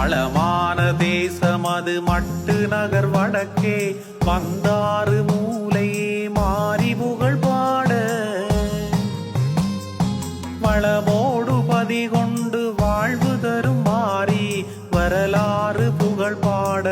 வளமான தேசமது மட்டு நகர் வடக்கே வந்தாறு மூலையே மாறி புகழ் பாட வளமோடு பதிகொண்டு வாழ்வு தரும் மாறி வரலாறு புகழ் பாட